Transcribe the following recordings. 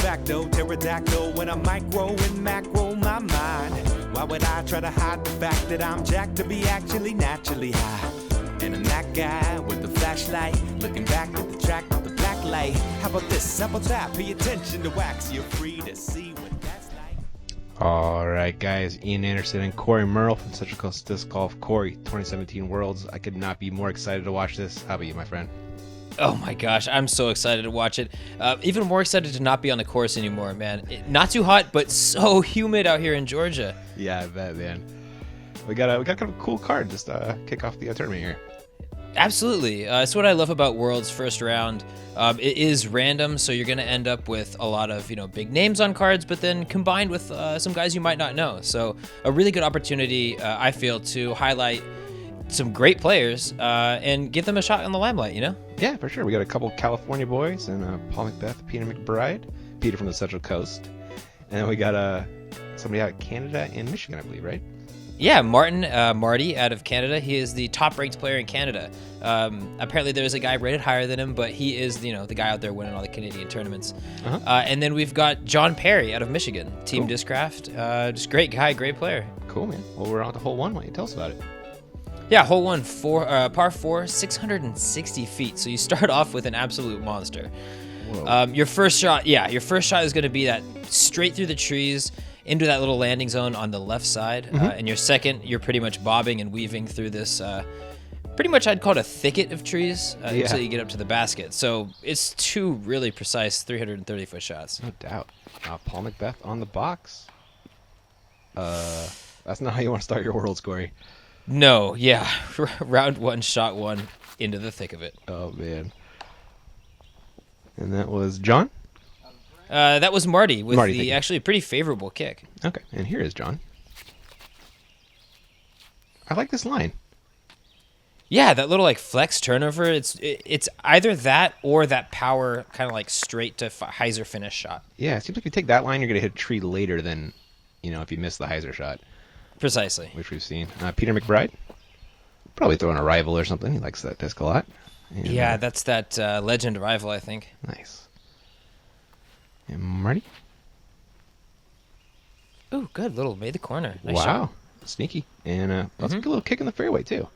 facto, pterodactyl when I micro and macro my mind. Why would I try to hide the fact that I'm jacked to be actually naturally high? And I'm that guy with the flashlight, looking back at the track with the black light. How about this? How about that? Pay attention to wax. You're free to see what that's like. All right, guys. Ian Anderson and Corey Merle from Central Coast Disc Golf. Corey, 2017 Worlds. I could not be more excited to watch this. How about you, my friend? Oh my gosh, I'm so excited to watch it. Even more excited to not be on the course anymore, man. Not too hot, but so humid out here in Georgia. Yeah, I bet, man. We got kind of a cool card just kick off the tournament here. Absolutely. It's what I love about Worlds first round. It is random, so you're going to end up with a lot of big names on cards, but then combined with some guys you might not know. So a really good opportunity, I feel, to highlight some great players and give them a shot in the limelight, Yeah, for sure. We got a couple California boys and Paul McBeth, Peter McBride, Peter from the Central Coast. And then we got somebody out of Canada and Michigan, I believe, right? Yeah, Marty out of Canada. He is the top-ranked player in Canada. Apparently there's a guy rated higher than him, but he is, the guy out there winning all the Canadian tournaments. Uh-huh. And then we've got John Perry out of Michigan, Team Cool. Discraft. Just great guy, great player. Cool, man. Well, we're on to hole one. Why don't you tell us about it? Yeah, hole one, par 4, 660 feet. So you start off with an absolute monster. Your first shot is going to be that straight through the trees into that little landing zone on the left side. Mm-hmm. And your second, you're pretty much bobbing and weaving through this, pretty much I'd call it a thicket of trees until you get up to the basket. So it's two really precise 330-foot shots. No doubt. Paul McBeth on the box. That's not how you want to start your Worlds, Corey. No, yeah. Round one, shot one, into the thick of it. Oh, man. And that was John? That was Marty with Marty, the actually pretty favorable kick. Okay, and here is John. I like this line. Yeah, that little flex turnover. It's either that or that power kind of straight to hyzer finish shot. Yeah, it seems like if you take that line, you're going to hit a tree later than, if you miss the hyzer shot. Precisely. Which we've seen. Peter McBride, probably throwing a rival or something. He likes that disc a lot. And, yeah, that's that legend rival, I think. Nice. And Marty? Ooh, good. Made the corner. Nice Wow. shot. Sneaky. And that's a good little kick in the fairway, too.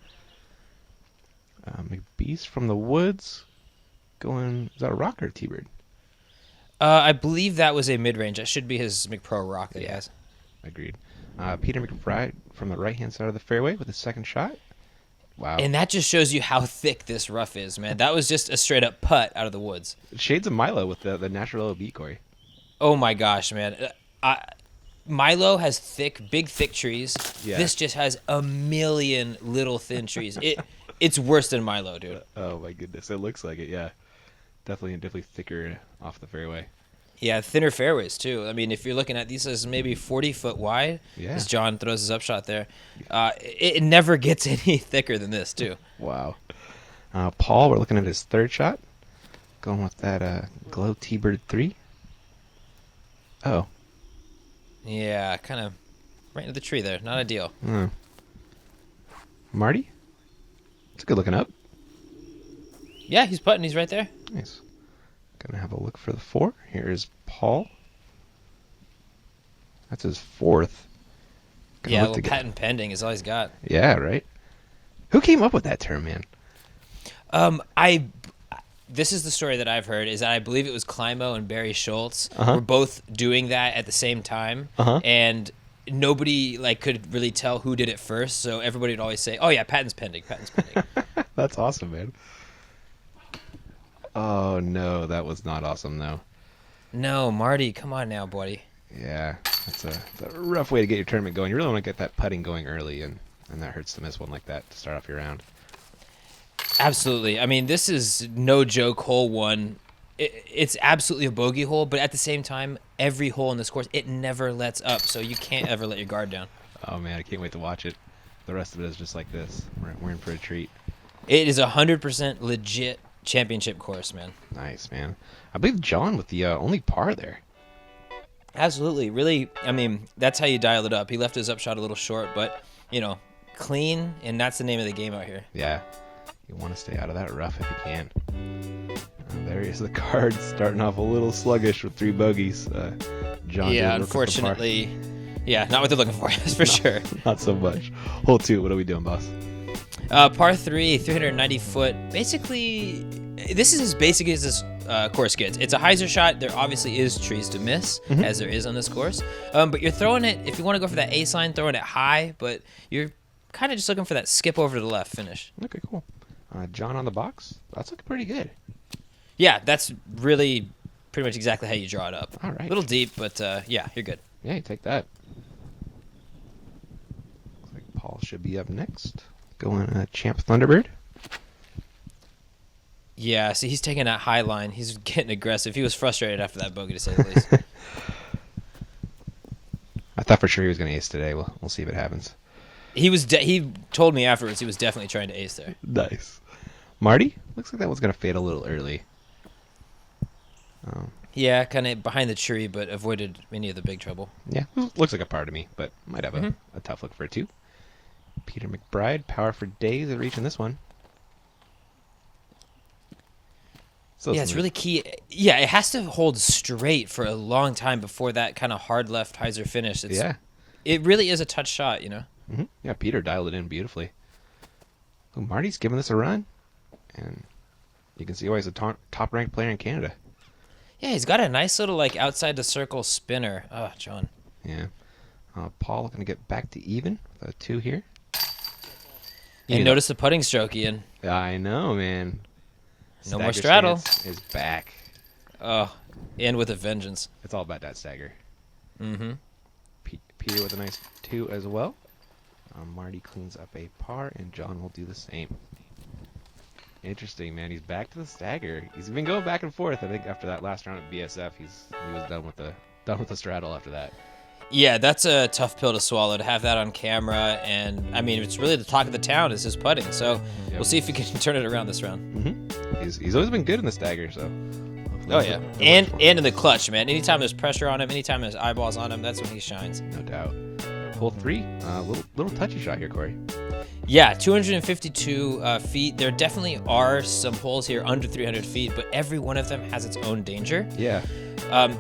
McBeast from the woods. Is that a rock or a T-bird? I believe that was a mid-range. That should be his McPro rock that he has. Agreed. Peter McBride from the right-hand side of the fairway with his second shot. Wow. And that just shows you how thick this rough is, man. That was just a straight-up putt out of the woods. Shades of Milo with the natural LB, Corey. Oh, my gosh, man. Milo has big, thick trees. Yeah. This just has a million little thin trees. It's worse than Milo, dude. Oh, my goodness. It looks like it, yeah. Definitely thicker off the fairway. Yeah, thinner fairways, too. I mean, if you're looking at these as maybe 40 foot wide, Yeah. as John throws his upshot there, it never gets any thicker than this, too. Wow. Paul, we're looking at his third shot. Going with that Glow T-Bird 3. Oh. Yeah, kind of right into the tree there. Not ideal. Marty? It's a good looking up. Yeah, he's putting. He's right there. Nice. Gonna have a look for the 4. Here is Paul. That's his fourth. Gonna Yeah, look well, to get- patent pending is all he's got. Yeah, right? Who came up with that term, man? This is the story that I've heard, is that I believe it was Climo and Barry Schultz Uh-huh. were both doing that at the same time, and nobody could really tell who did it first, so everybody would always say, oh yeah, patent's pending. That's awesome, man. Oh, no, that was not awesome, though. No, Marty, come on now, buddy. Yeah, it's a rough way to get your tournament going. You really want to get that putting going early, and that hurts to miss one like that to start off your round. Absolutely. I mean, this is no joke, hole one. It's absolutely a bogey hole, but at the same time, every hole in this course, it never lets up, so you can't ever let your guard down. Oh, man, I can't wait to watch it. The rest of it is just like this. We're in for a treat. It is 100% legit championship course, man. Nice, man. I believe John with the only par there. Absolutely. Really, I mean, that's how you dial it up. He left his upshot a little short, but, clean, and that's the name of the game out here. Yeah. You want to stay out of that rough if you can. There is the card, starting off a little sluggish with 3 bogeys. John. Yeah, unfortunately. Yeah, not what they're looking for, that's for sure. Not so much. Hole 2, what are we doing, boss? Par 3, 390 foot. Basically, this is as basic as this course gets. It's a hyzer shot. There obviously is trees to miss, as there is on this course. But you're throwing it, if you want to go for that ace line, throwing it high, but you're kind of just looking for that skip over to the left finish. Okay, cool. John on the box. That's looking pretty good. Yeah, that's really pretty much exactly how you draw it up. All right. A little deep, but yeah, you're good. Yeah, you take that. Looks like Paul should be up next. Going Champ Thunderbird. Yeah, see, he's taking that high line. He's getting aggressive. He was frustrated after that bogey, to say the least. I thought for sure he was going to ace today. We'll see if it happens. He told me afterwards he was definitely trying to ace there. Nice. Marty? Looks like that one's going to fade a little early. Yeah, kind of behind the tree, but avoided any of the big trouble. Yeah, looks like a par to me, but might have a tough look for a 2. Peter McBride, power for days at reaching this one. So yeah, it's really key. Yeah, it has to hold straight for a long time before that kind of hard left hyzer finish. It really is a touch shot, you know? Mm-hmm. Yeah, Peter dialed it in beautifully. Oh, Marty's giving this a run. And you can see why he's a top-ranked player in Canada. Yeah, he's got a nice little, like, outside the circle spinner. Oh, John. Yeah. Paul going to get back to even with a 2 here. You notice the putting stroke, Ian. I know, man. No more straddle. Is back. Oh, and with a vengeance. It's all about that stagger. Mm-hmm. Peter with a nice 2 as well. Marty cleans up a par, and John will do the same. Interesting, man. He's back to the stagger. He's been going back and forth. I think after that last round at BSF, he was done with the straddle after that. Yeah, that's a tough pill to swallow, to have that on camera. And, I mean, it's really the talk of the town is his putting. So we'll see if he can turn it around this round. Mm-hmm. He's always been good in the stagger, so. Oh, yeah. And in the clutch, man. Anytime there's pressure on him, anytime there's eyeballs on him, that's when he shines. No doubt. Hole 3, little touchy shot here, Corey. Yeah, 252 feet. There definitely are some holes here under 300 feet, but every one of them has its own danger. Yeah.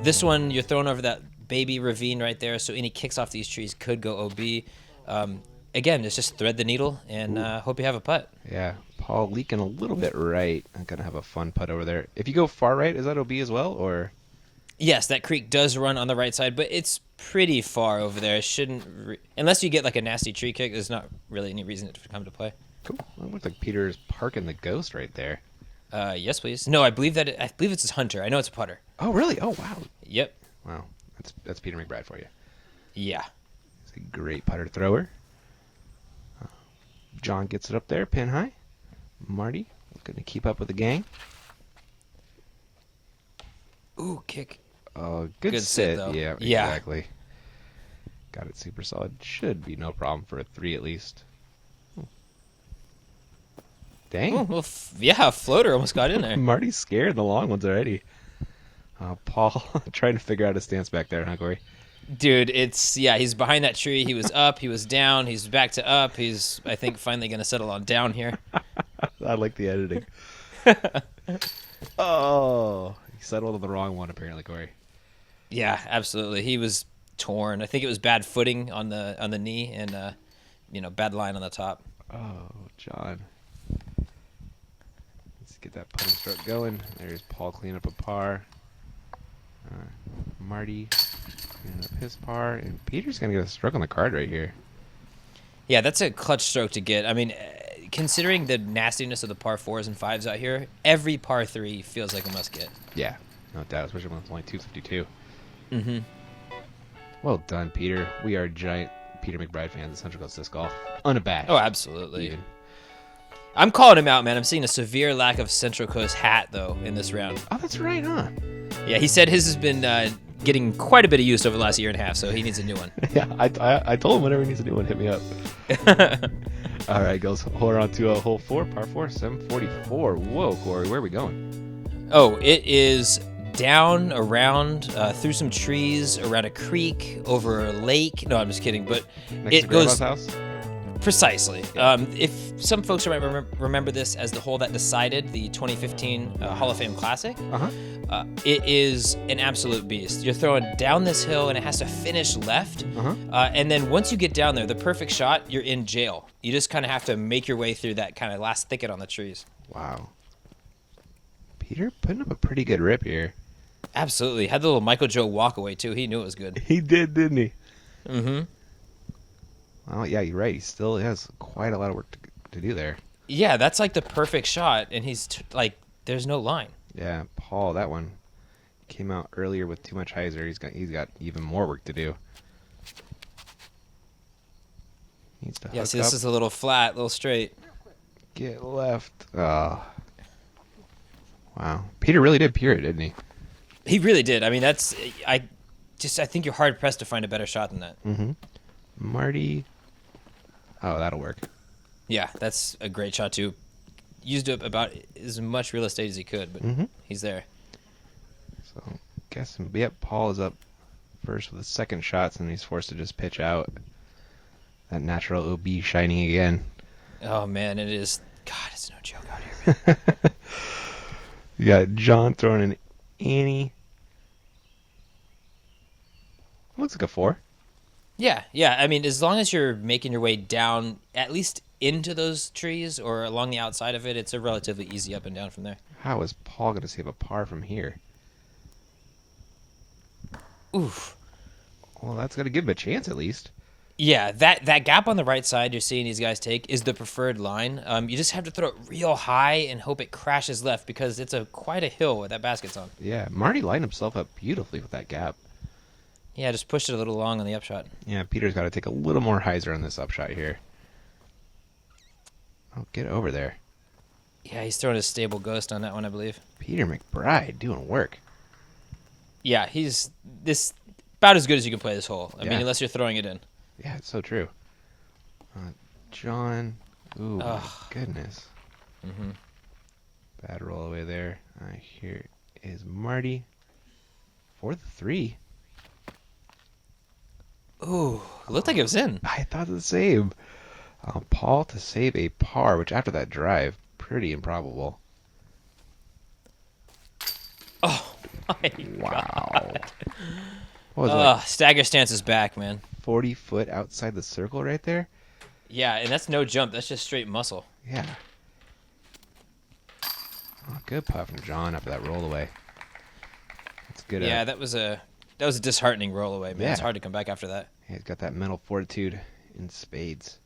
This one, you're throwing over that baby ravine right there, so any kicks off these trees could go OB. Again, it's just thread the needle and hope you have a putt. Yeah, Paul leaking a little bit right. I'm going to have a fun putt over there. If you go far right, is that OB as well, or? Yes, that creek does run on the right side, but it's pretty far over there. It shouldn't, unless you get like a nasty tree kick, there's not really any reason to come to play. Cool. Well, it looks like Peter's parking the ghost right there. Yes, please. No, I believe it's his hunter. I know it's a putter. Oh, really? Oh, wow. Yep. Wow. That's Peter McBride for you. Yeah. He's a great putter thrower. John gets it up there, pin high. Marty looking to keep up with the gang. Ooh, kick. Good sit though. Yeah, exactly. Got it super solid. Should be no problem for a 3 at least. Dang. Oh, well, yeah, a floater almost got in there. Marty's scared in the long ones already. Paul trying to figure out his stance back there, huh, Corey? Dude, he's behind that tree. He was up, he was down, he's back to up. He's, I think, finally going to settle on down here. I like the editing. Oh, he settled on the wrong one, apparently, Corey. Yeah, absolutely. He was torn. I think it was bad footing on the knee and, bad line on the top. Oh, John. Let's get that putting stroke going. There's Paul cleaning up a par. Marty cleaning up his par. And Peter's going to get a stroke on the card right here. Yeah, that's a clutch stroke to get. I mean, considering the nastiness of the par 4s and 5s out here, every par 3 feels like a must get. Yeah, no doubt, especially when it's only 252. Mm-hmm. Well done, Peter. We are giant Peter McBride fans at Central Coast Disc Golf. Unabashed. Oh, absolutely. Even. I'm calling him out, man. I'm seeing a severe lack of Central Coast hat, though, in this round. Oh, that's right, huh? Yeah, he said his has been getting quite a bit of use over the last year and a half, so he needs a new one. Yeah, I told him whenever he needs a new one, hit me up. All right, goes on to hole 4, par 4, 744. Whoa, Corey, where are we going? Oh, it is down, around, through some trees, around a creek, over a lake. No, I'm just kidding, but Next it to goes. Grandma's house? Precisely. If some folks might remember this as the hole that decided the 2015 Hall of Fame Classic, it is an absolute beast. You're throwing down this hill, and it has to finish left. And then once you get down there, the perfect shot, you're in jail. You just kind of have to make your way through that kind of last thicket on the trees. Wow. Peter putting up a pretty good rip here. Absolutely. Had the little Michael Joe walk away, too. He knew it was good. He did, didn't he? Mm-hmm. Well, yeah, you're right. He still has quite a lot of work to do there. Yeah, that's like the perfect shot, and he's there's no line. Yeah, Paul, that one came out earlier with too much hyzer. He's got even more work to do. Needs to hook see, this up, is a little flat, a little straight. get left. Oh. Wow. Peter really did pure it, didn't he? He really did. I mean, I think you're hard pressed to find a better shot than that. Mm-hmm. Marty. Oh, that'll work. Yeah, that's a great shot too. Used up about as much real estate as he could, but he's there. So, guessing, yep, Paul is up first with the second shots, and he's forced to just pitch out. That natural OB shining again. Oh man, it is. God, it's no joke out here, man. You got John throwing an Annie. Looks like a 4. Yeah. I mean, as long as you're making your way down, at least into those trees or along the outside of it, it's a relatively easy up and down from there. How is Paul going to save a par from here? Oof. Well, that's got to give him a chance at least. Yeah, that gap on the right side you're seeing these guys take is the preferred line. You just have to throw it real high and hope it crashes left because it's quite a hill where that basket's on. Yeah, Marty lined himself up beautifully with that gap. Yeah, just pushed it a little long on the upshot. Yeah, Peter's got to take a little more hyzer on this upshot here. Oh, get over there. Yeah, he's throwing a stable ghost on that one, I believe. Peter McBride doing work. Yeah, he's about as good as you can play this hole. I mean, unless you're throwing it in. Yeah, it's so true. John. Ooh, my goodness. Bad roll away there. Here is Marty for the 3. Ooh, it looked like it was in. I thought the same. Paul to save a par, which after that drive, pretty improbable. Oh, my Wow. God. What was it, like Stagger stance is back, man. 40 foot outside the circle right there? Yeah, and that's no jump. That's just straight muscle. Yeah. Oh, good putt from John after that roll away. That's good. Yeah, that was a disheartening roll away, man. Yeah. It's hard to come back after that. Yeah, he's got that mental fortitude in spades.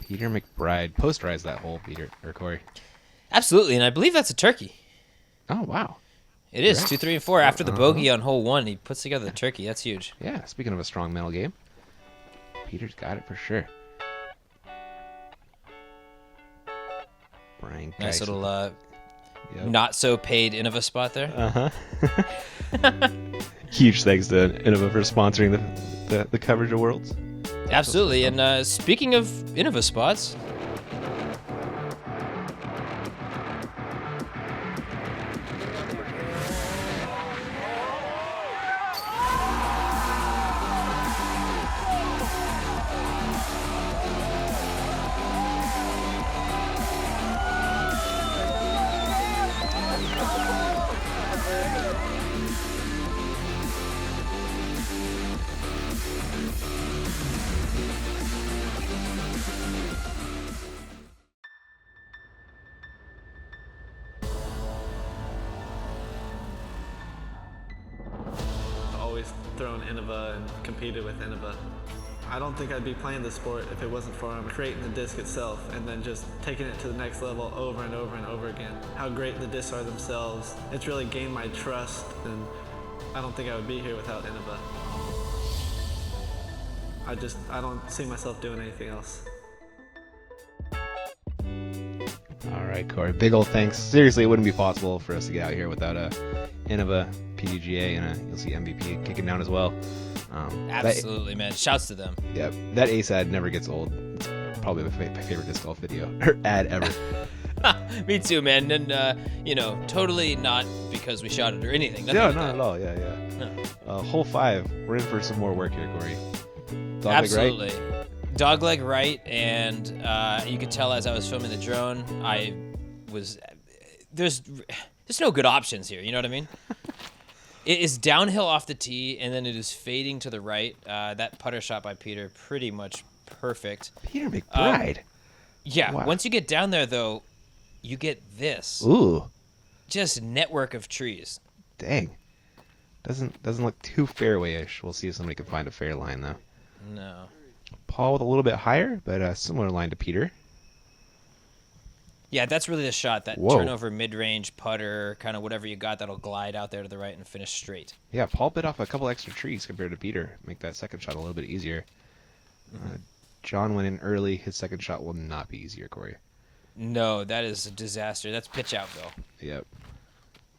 Peter McBride posterized that hole, Peter or Corey. Absolutely, and I believe that's a turkey. Oh wow. It is Right. 2, 3, and 4 after the bogey on hole 1. He puts together the turkey. That's huge. Yeah, speaking of a strong mental game, Peter's got it for sure. Brian Nice Geis little yep. not so paid Innova spot there. Huge thanks to Innova for sponsoring the coverage of Worlds. Absolutely. And speaking of Innova spots, always thrown Innova and competed with Innova. I don't think I'd be playing this sport if it wasn't for creating the disc itself and then just taking it to the next level over and over and over again. How great the discs are themselves. It's really gained my trust, and I don't think I would be here without Innova. I don't see myself doing anything else. All right, Corey. Big old thanks. Seriously, it wouldn't be possible for us to get out here without a Innova, PDGA, and you'll see MVP kicking down as well. absolutely, man. Shouts to them. Yeah, that ace ad never gets old. It's probably my favorite disc golf video or ad ever. Me too, man. And, totally not because we shot it or anything. No, Nothing not like at all. Yeah. No. Hole 5. We're in for some more work here, Corey. Topic, Absolutely. Right? Dogleg right, and you could tell as I was filming the drone, there's no good options here. You know what I mean? It is downhill off the tee, and then it is fading to the right. That putter shot by Peter, pretty much perfect. Peter McBride. Yeah. Wow. Once you get down there, though, you get this. Ooh, Just network of trees. dang. Doesn't look too fairway-ish. We'll see if somebody can find a fair line though. No. Paul with a little bit higher, but a similar line to Peter. Yeah, that's really the shot. That Whoa. turnover mid-range putter, kind of whatever you got, that'll glide out there to the right and finish straight. Yeah, Paul bit off a couple extra trees compared to Peter. Make that second shot a little bit easier. John went in early. His second shot will not be easier, Corey. No, that is a disaster. That's pitch out, Bill. Yep.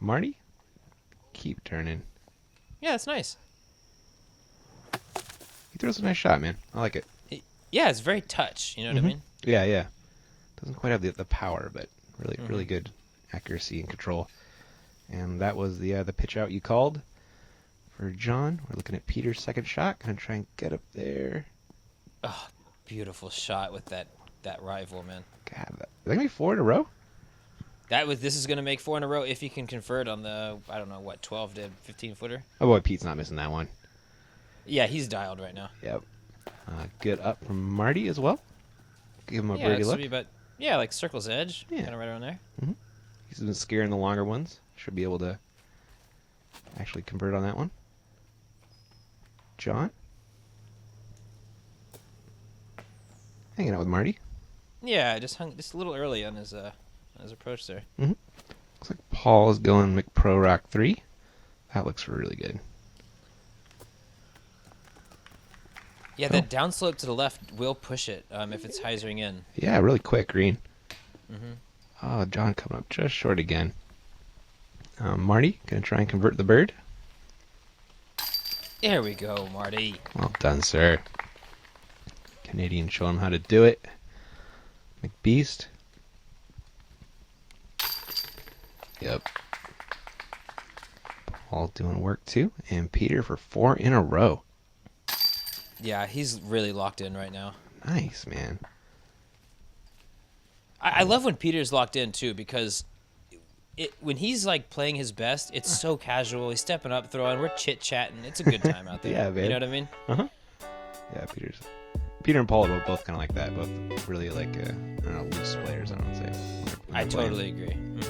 Marty, keep turning. Yeah, that's nice. He throws a nice shot, man. I like it. Yeah, it's very touch. You know what I mean? Yeah, yeah. Doesn't quite have the power, but really good accuracy and control. And that was the pitch out you called for John. We're looking at Peter's second shot. Gonna try and get up there. Oh, beautiful shot with that rival, man. God, that gonna be 4 in a row? This is gonna make 4 in a row if you can convert on the 12 to 15 footer. Oh boy, Pete's not missing that one. Yeah, he's dialed right now. Yep. Good up from Marty as well. Give him a Yeah, birdie this look. would be about like circle's edge, Yeah. kind of right around there. He's been scaring the longer ones. Should be able to actually convert on that one. John? Hanging out with Marty. Yeah, just hung just a little early on his approach there. Looks like Paul is going McPro Rock 3. That looks really good. Yeah, that downslope to the left will push it if it's hyzering in. Yeah, really quick green. Oh, John coming up just short again. Marty, gonna try and convert the bird. There we go, Marty. Well done, sir. Canadian showing him how to do it. McBeast. Yep. Paul doing work too. And Peter for 4 in a row. Yeah, he's really locked in right now. Nice, man. I love when Peter's locked in too, because when he's like playing his best, it's so casual. He's stepping up, throwing. We're chit chatting. It's a good time out there. Yeah, man. You know what I mean? Yeah, Peter and Paul are both kind of like that. Both really like I don't know, loose players. I don't say. When I they're playing. totally agree. And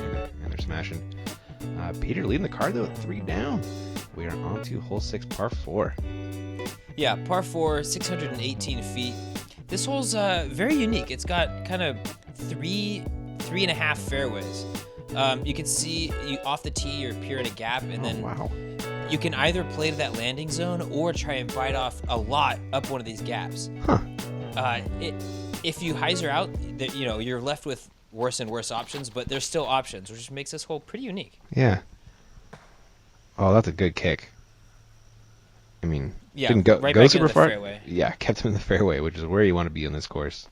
they're smashing. Peter leading the card though, 3 down. We are on to hole 6, par 4. Yeah, par 4, 618 feet. This hole's very unique. It's got kind of three and a half fairways. You can see off the tee, you're peering a gap, and then wow. you can either play to that landing zone or try and bite off a lot up one of these gaps. If you hyzer out, you're left with worse and worse options, but there's still options, which makes this hole pretty unique. Yeah. Oh, that's a good kick. I mean, Yeah, didn't go right back super into the far. fairway. Yeah, kept him in the fairway, which is where you want to be in this course.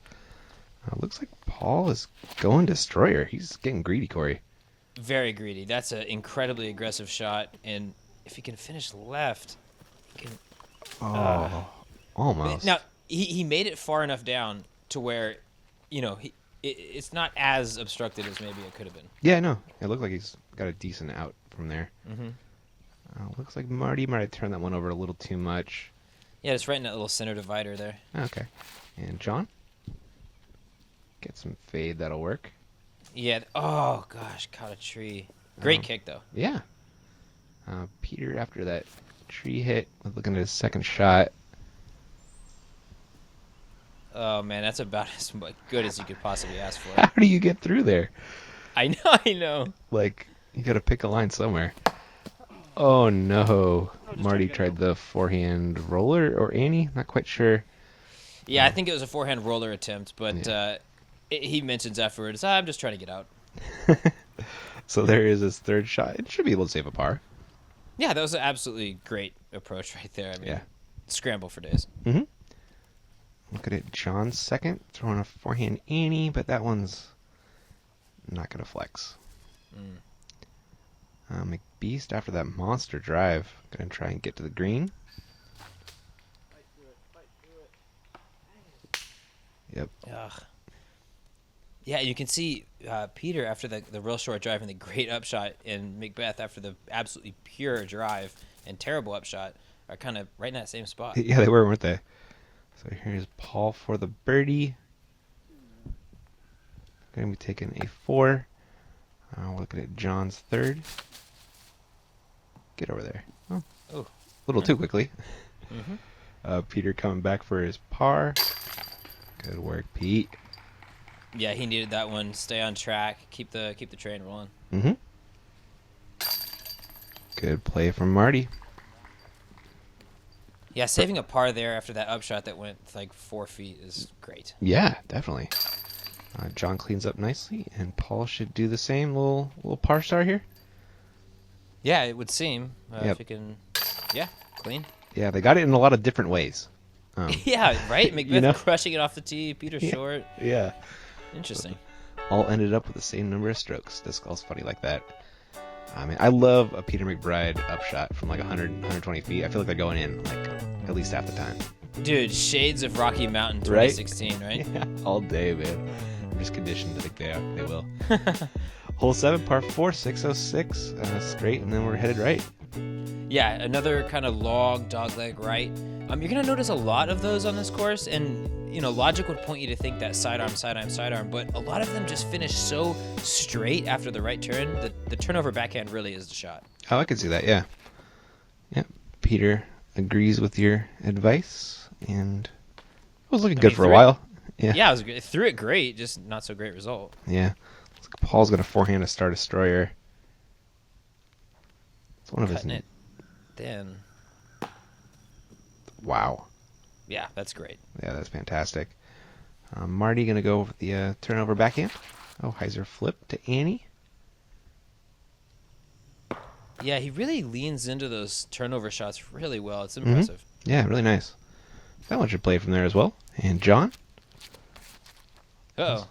Looks like Paul is going destroyer. He's getting greedy, Corey. Very greedy. That's an incredibly aggressive shot, and if he can finish left, he can. Almost. Now he made it far enough down to where, it's not as obstructed as maybe it could have been. Yeah, no. It looked like he's got a decent out from there. Looks like Marty might have turned that one over a little too much. Yeah, it's right in that little center divider there. Okay. And John? Get some fade, that'll work. Yeah. Oh gosh, caught a tree. Great kick though. Yeah. Peter, after that tree hit, was looking at his second shot. Oh man, that's about as good as you could possibly ask for. How do you get through there? I know. Like, you gotta pick a line somewhere. Oh no. Marty tried the forehand roller or Annie? Not quite sure. Yeah, I think it was a forehand roller attempt, but he mentions afterwards, I'm just trying to get out. So there is his third shot. It should be able to save a par. Yeah, that was an absolutely great approach right there. I mean, Yeah. scramble for days. Look at it. John's second. Throwing a forehand Annie, but that one's not going to flex. McBeast, after that monster drive, going to try and get to the green. Yep. Ugh. Yeah, you can see Peter after the real short drive and the great upshot, and McBeth after the absolutely pure drive and terrible upshot are kind of right in that same spot. Yeah, they were, weren't they? So here's Paul for the birdie. Going to be taking a 4. We're looking at John's third. Get over there. Oh, Oh. a little too quickly. Mm-hmm. Peter coming back for his par. Good work, Pete. Yeah, he needed that one. Stay on track. Keep the train rolling. Mm-hmm. Good play from Marty. Yeah, saving a par there after that upshot that went like 4 feet is great. Yeah, definitely. John cleans up nicely, and Paul should do the same. Little par star here. Yeah, it would seem. Yep. If you can, clean. Yeah, they got it in a lot of different ways. Yeah, right? McBeth You know? crushing it off the tee, Peter short. Yeah. Interesting. All ended up with the same number of strokes. Disc golf's funny like that. I mean, I love a Peter McBride upshot from like 100, 120 feet. I feel like they're going in like at least half the time. Dude, shades of Rocky Mountain Right? 2016, right? Yeah, all day, man. I'm just conditioned to think they will. Hole 7, par 4, 606, straight, and then we're headed right. Yeah, another kind of long dogleg right. You're going to notice a lot of those on this course, and, logic would point you to think that sidearm, but a lot of them just finish so straight after the right turn that the turnover backhand really is the shot. Oh, I can see that, yeah. Yeah, Peter agrees with your advice, and it was looking good for a while. Yeah. Yeah, it threw it great, just not so great result. Yeah. Looks like Paul's going to forehand a Star Destroyer. It's one of Cutting his... it then. Wow. Yeah, that's great. Yeah, that's fantastic. Marty going to go with the turnover backhand. Oh, Heiser flip to Annie. Yeah, he really leans into those turnover shots really well. It's impressive. Yeah, really nice. That one should play from there as well. And John? Uh-oh.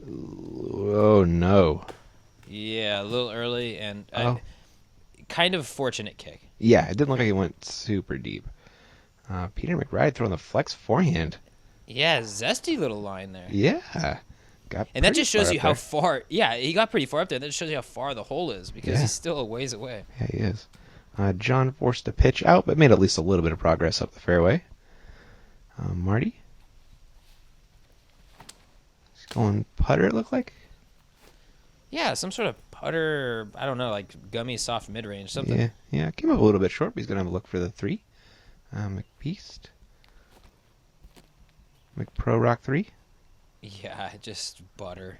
Oh, no. Yeah, a little early and Oh. kind of fortunate kick. Yeah, it didn't look like it went super deep. Peter McBride throwing the flex forehand. Yeah, zesty little line there. Yeah. Got And that pretty just shows far you up how there. far. Yeah, he got pretty far up there. That just shows you how far the hole is because Yeah. he's still a ways away. Yeah, he is. John forced the pitch out, but made at least a little bit of progress up the fairway. Marty? He's going putter, it looked like? Yeah, some sort of putter, I don't know, like gummy soft mid-range, something. Yeah, came up a little bit short, but he's going to have a look for the 3. McBeast. McPro Rock 3. Yeah, just butter.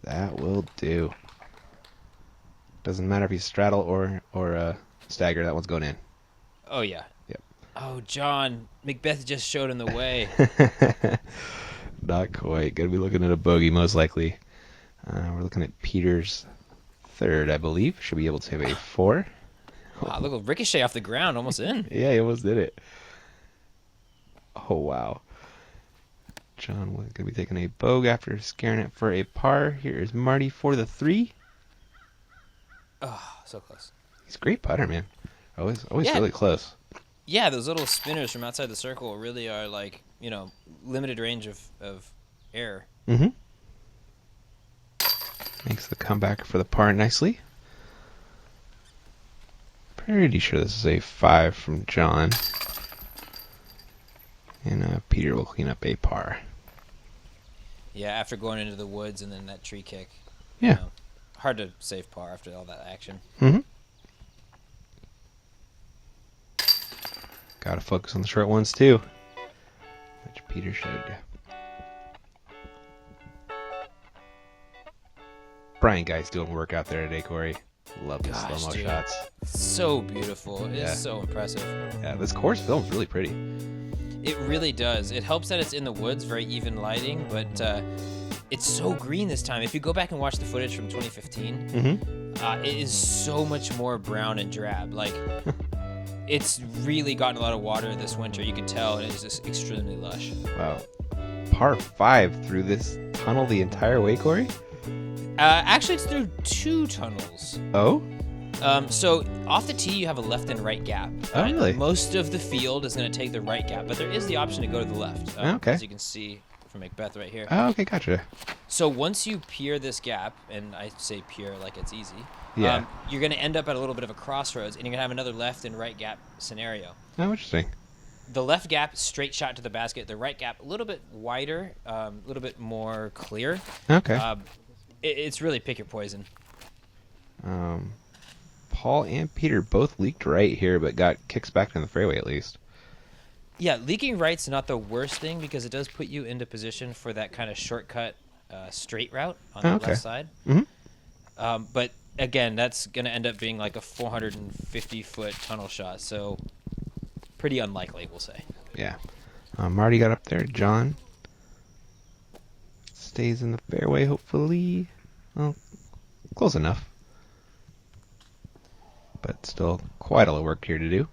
That will do. Doesn't matter if he's straddle or stagger, that one's going in. Oh, yeah. Yep. Oh, John, McBeth just showed him the way. Not quite. Going to be looking at a bogey, most likely. We're looking at Peter's third, I believe. Should be able to have a 4. Wow, look, a ricochet off the ground, almost in. Yeah, he almost did it. Oh, wow. John was going to be taking a bogue after scaring it for a par. Here is Marty for the 3. Oh, so close. He's a great putter, man. Always Yeah. really close. Yeah, those little spinners from outside the circle really are like, limited range of air. Mm-hmm. Makes the comeback for the par nicely. Pretty sure this is a 5 from John. And Peter will clean up a par. Yeah, after going into the woods and then that tree kick. Yeah. Hard to save par after all that action. Mm-hmm. Gotta focus on the short ones, too. Which Peter should. Brian Guy's doing work out there today, Corey. Love the Gosh, slow-mo dude. shots. So beautiful. It Yeah. is so impressive. Yeah, this course film's really pretty. It really does. It helps that it's in the woods, very even lighting, but it's so green this time. If you go back and watch the footage from 2015, Mm-hmm. it is so much more brown and drab. Like, it's really gotten a lot of water this winter. You can tell it is just extremely lush. Wow. Par 5 through this tunnel the entire way, Corey? Actually, it's through 2 tunnels. Oh? So off the tee, you have a left and right gap. Oh, really? Most of the field is going to take the right gap, but there is the option to go to the left. Okay. As you can see from McBeth right here. Oh, okay, gotcha. So once you peer this gap, and I say peer like it's easy, Yeah. you're going to end up at a little bit of a crossroads, and you're going to have another left and right gap scenario. Oh, interesting. The left gap, straight shot to the basket. The right gap, a little bit wider, a little bit more clear. Okay. It's really pick your poison. Paul and Peter both leaked right here, but got kicks back in the fairway at least. Yeah, leaking right's not the worst thing because it does put you into position for that kind of shortcut straight route on the left side. Mm-hmm. But again, that's going to end up being like a 450-foot tunnel shot, so pretty unlikely, we'll say. Yeah. Marty got up there. John stays in the fairway, hopefully. Well, close enough. But still quite a lot of work here to do.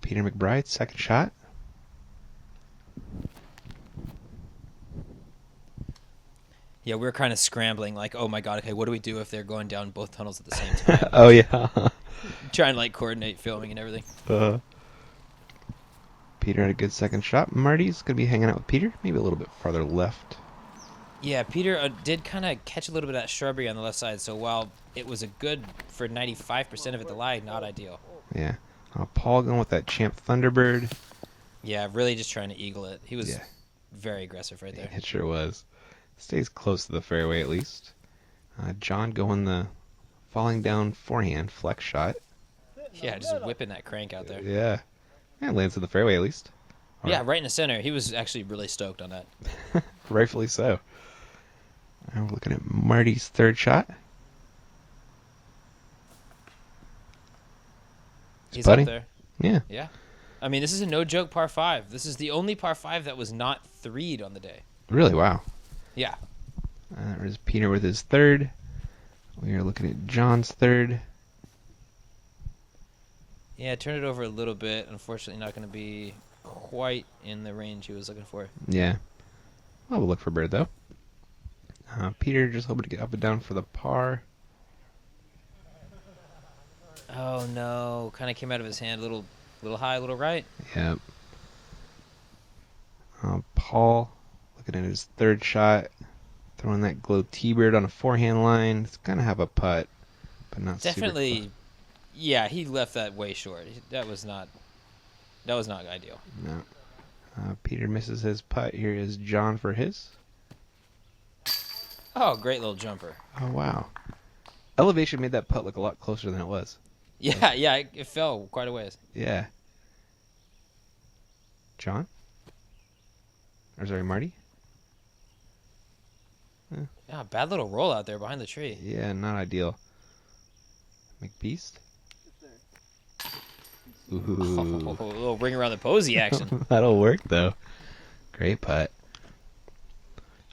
Peter McBride, second shot. Yeah, we're kind of scrambling, like, oh my god, okay, what do we do if they're going down both tunnels at the same time? Oh, yeah. Trying to, like, coordinate filming and everything. Peter had a good second shot. Marty's going to be hanging out with Peter, maybe a little bit farther left. Yeah, Peter did kind of catch a little bit of that shrubbery on the left side, so while it was a good for 95% of it to lie, not ideal. Yeah. Paul going with that Champ Thunderbird. Yeah, really just trying to eagle it. He was Yeah. very aggressive right there. It sure was. Stays close to the fairway at least. John going the falling down forehand flex shot. Yeah, just whipping that crank out there. Yeah. And lands in the fairway at least. Yeah, right in the center. He was actually really stoked on that. Rightfully so. Now we're looking at Marty's third shot. He's putting. up there. Yeah. Yeah. I mean, this is a no-joke par 5. This is the only par 5 that was not 3'd on the day. Really? Wow. Yeah. There's Peter with his third. We are looking at John's third. Yeah, turn it over a little bit. Unfortunately, not going to be quite in the range he was looking for. Yeah. Well, we'll look for bird, though. Peter just hoping to get up and down for the par. Oh, no. Kind of came out of his hand. A little high, a little right. Yep. Paul looking at his third shot. Throwing that glow T-bird on a forehand line. It's going to have a putt, but not Definitely. super close. Yeah, he left that way short. That was not ideal. No. Peter misses his putt. Here is John for his. Oh, great little jumper. Oh, wow. Elevation made that putt look a lot closer than it was. Yeah, it fell quite a ways. Yeah. John? Or sorry, Marty? Yeah, bad little roll out there behind the tree. Yeah, not ideal. McBeast? Ooh. Oh, a little ring around the posy action. That'll work, though. Great putt.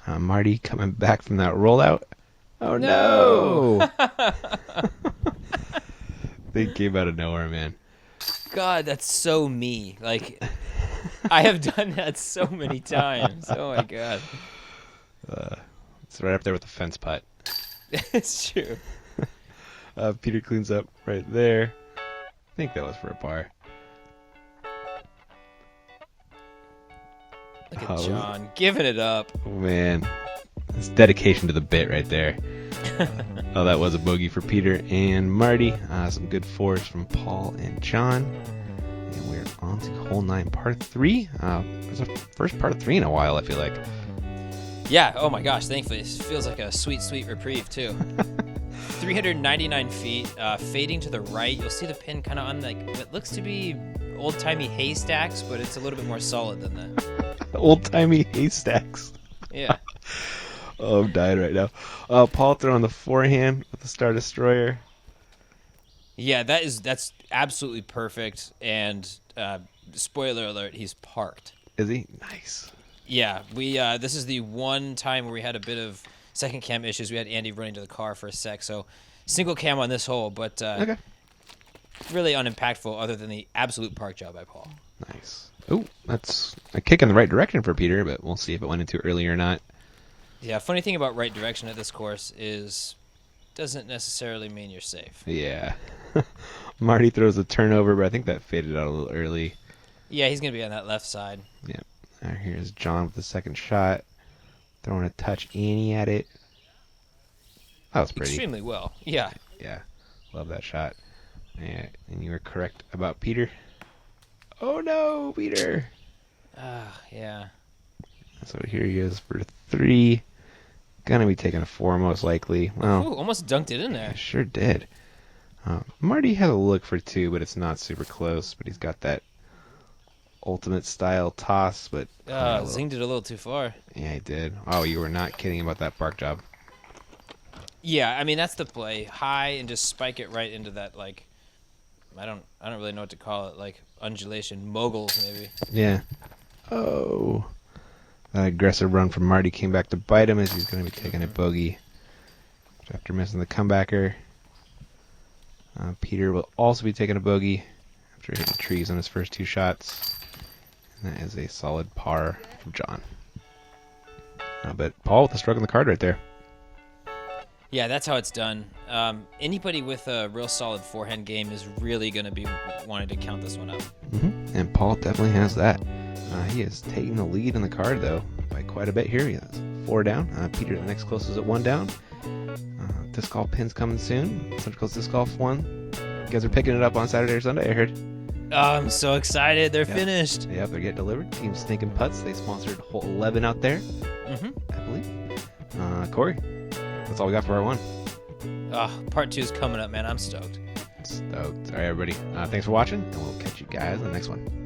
Marty coming back from that rollout. Oh, no! They came out of nowhere, man. God, that's so me. Like, I have done that so many times. Oh, my God. It's right up there with the fence putt. It's true. Peter cleans up right there. I think that was for a par. Look at John giving it up. Oh, man. It's dedication to the bit right there. Oh, that was a bogey for Peter and Marty. Some good fours from Paul and John. And we're on to hole 9, par 3. It's our first par 3 in a while, I feel like. Yeah, oh my gosh, thankfully. This feels like a sweet, sweet reprieve, too. 399 feet, fading to the right. You'll see the pin kind of on, like, what looks to be old-timey haystacks, but it's a little bit more solid than that. Old-timey haystacks. Yeah. Oh, I'm dying right now. Paul throwing the forehand with the Star Destroyer. Yeah, that's absolutely perfect. And spoiler alert, he's parked. Is he? Nice. Yeah, we this is the one time where we had a bit of second cam issues. We had Andy running to the car for a sec, so single cam on this hole, but Okay. really unimpactful other than the absolute park job by Paul. Nice. Oh, that's a kick in the right direction for Peter, but we'll see if it went in too early or not. Yeah, funny thing about right direction at this course is doesn't necessarily mean you're safe. Yeah. Marty throws a turnover, but I think that faded out a little early. Yeah, he's going to be on that left side. Yeah. Here's John with the second shot. Throwing a touch Annie at it. That was pretty. Extremely well. Yeah. Yeah. Love that shot. Yeah, and you were correct about Peter. Oh no, Peter! Yeah. So here he is for 3. Gonna be taking a 4 most likely. Well, Ooh, almost dunked it in there. I sure did. Marty had a look for 2, but it's not super close. But he's got that ultimate style toss, but Zinged it a little too far. yeah, he did. Oh, you were not kidding about that bark job. Yeah, I mean that's the play. High and just spike it right into that like I don't really know what to call it, like undulation, moguls maybe. Yeah. Oh. That aggressive run from Marty came back to bite him as he's going to be taking a bogey after missing the comebacker. Peter will also be taking a bogey after hitting trees on his first 2 shots. And that is a solid par from John. But Paul with the stroke on the card right there. Yeah, that's how it's done. Anybody with a real solid forehand game is really going to be wanting to count this one up. Mm-hmm. And Paul definitely has that. He is taking the lead in the card, though, by quite a bit here. He has 4 down. Peter, the next closest, at 1 down. Disc golf pins coming soon. Central Coast Disc Golf 1. You guys are picking it up on Saturday or Sunday, I heard. Oh, I'm so excited. They're finished. Yep, they're getting delivered. Team Stinking Putts. They sponsored hole 11 out there, I believe. Corey, that's all we got for our 1. Part 2 is coming up, man. I'm stoked. Stoked. All right, everybody. Thanks for watching, and we'll catch you guys in the next one.